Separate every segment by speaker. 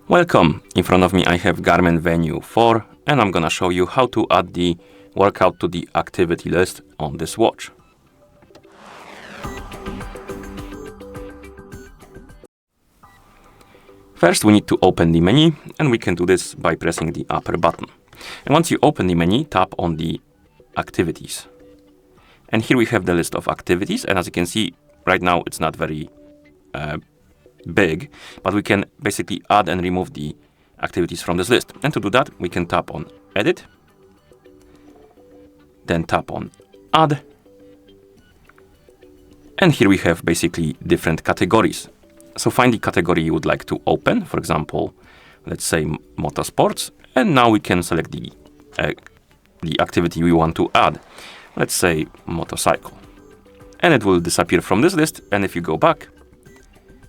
Speaker 1: Welcome! In front of me I have GARMIN Venu 4 and I'm gonna show you how to add the workout to the activity list on this watch. First we need to open the menu, and we can do this by pressing the upper button. And once you open the menu, tap on the activities. And here we have the list of activities, and as you can see right now it's not very big, but we can basically add and remove the activities from this list. And to do that we can tap on edit, then tap on add, and here we have basically different categories. So find the category you would like to open, for example, let's say motorsports, and now we can select the activity we want to add, let's say motorcycle, and it will disappear from this list, and if you go back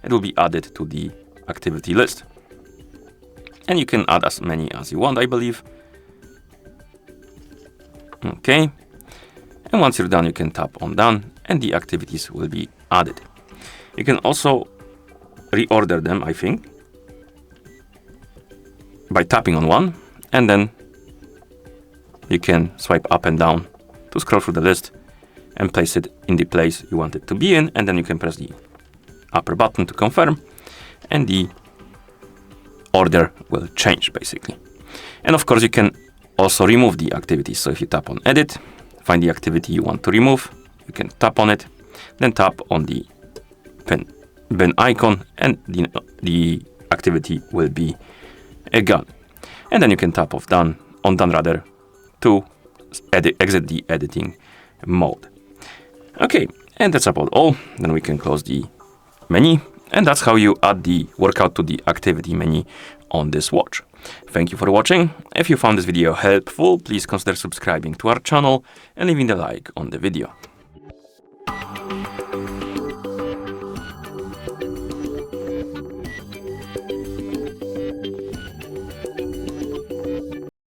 Speaker 1: it will be added to the activity list. And you can add as many as you want, I believe. Okay, and once you're done you can tap on done and the activities will be added. You can also reorder them, I think, by tapping on one, and then you can swipe up and down to scroll through the list and place it in the place you want it to be in, and then you can press the upper button to confirm and the order will change basically. And of course you can also remove the activities. So if you tap on edit, find the activity you want to remove, you can tap on it, then tap on the bin icon and the activity will be gone. And then you can tap on done to exit the editing mode. Okay, and that's about all. Then we can close the menu, and that's how you add the workout to the activity menu on this watch. Thank you for watching. If you found this video helpful, please consider subscribing to our channel and leaving a like on the video.